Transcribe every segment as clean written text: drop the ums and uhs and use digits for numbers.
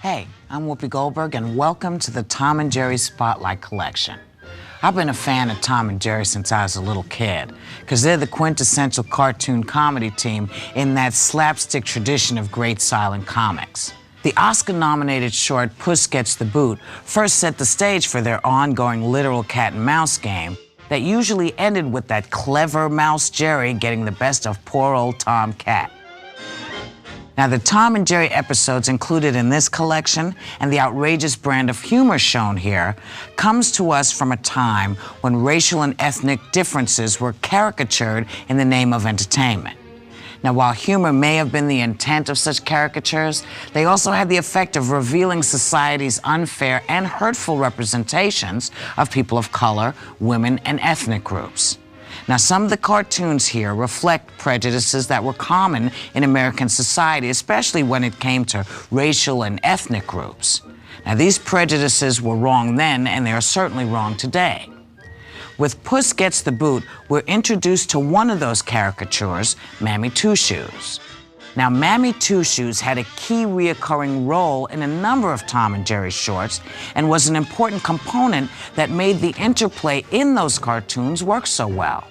Hey, I'm Whoopi Goldberg, and welcome to the Tom and Jerry Spotlight Collection. I've been a fan of Tom and Jerry since I was a little kid, because they're the quintessential cartoon comedy team in that slapstick tradition of great silent comics. The Oscar-nominated short Puss Gets the Boot first set the stage for their ongoing literal cat and mouse game that usually ended with that clever mouse Jerry getting the best of poor old Tom Cat. Now, the Tom and Jerry episodes included in this collection and the outrageous brand of humor shown here comes to us from a time when racial and ethnic differences were caricatured in the name of entertainment. Now, while humor may have been the intent of such caricatures, they also had the effect of revealing society's unfair and hurtful representations of people of color, women, and ethnic groups. Now, some of the cartoons here reflect prejudices that were common in American society, especially when it came to racial and ethnic groups. Now, these prejudices were wrong then, and they are certainly wrong today. With Puss Gets the Boot, we're introduced to one of those caricatures, Mammy Two Shoes. Now, Mammy Two Shoes had a key reoccurring role in a number of Tom and Jerry shorts and was an important component that made the interplay in those cartoons work so well.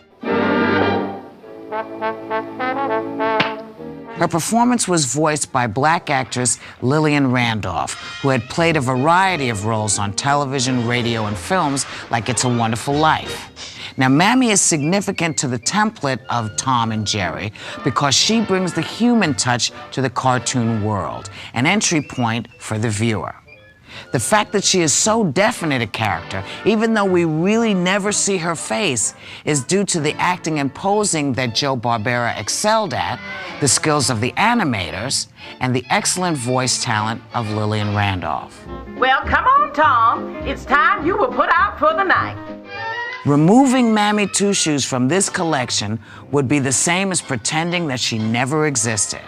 Her performance was voiced by black actress Lillian Randolph, who had played a variety of roles on television, radio, and films like It's a Wonderful Life. Now, Mammy is significant to the template of Tom and Jerry because she brings the human touch to the cartoon world, an entry point for the viewer. The fact that she is so definite a character, even though we really never see her face, is due to the acting and posing that Joe Barbera excelled at, the skills of the animators, and the excellent voice talent of Lillian Randolph. Well, come on, Tom. It's time you were put out for the night. Removing Mammy Two Shoes from this collection would be the same as pretending that she never existed.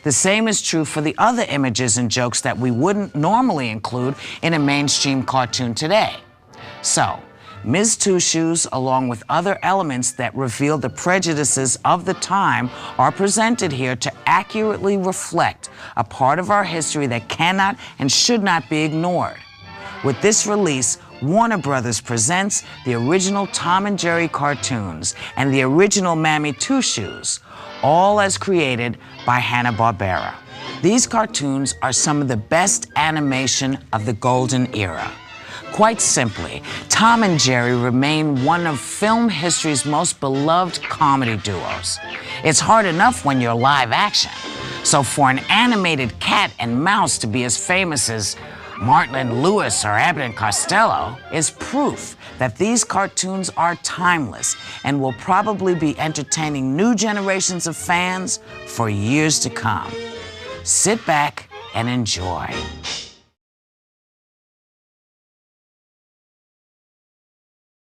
The same is true for the other images and jokes that we wouldn't normally include in a mainstream cartoon today. So, Ms. Two Shoes, along with other elements that reveal the prejudices of the time, are presented here to accurately reflect a part of our history that cannot and should not be ignored. With this release, Warner Brothers presents the original Tom and Jerry cartoons and the original Mammy Two Shoes, all as created by Hanna-Barbera. These cartoons are some of the best animation of the golden era. Quite simply, Tom and Jerry remain one of film history's most beloved comedy duos. It's hard enough when you're live action, so for an animated cat and mouse to be as famous as Martin and Lewis or Abbott and Costello is proof that these cartoons are timeless and will probably be entertaining new generations of fans for years to come. Sit back and enjoy.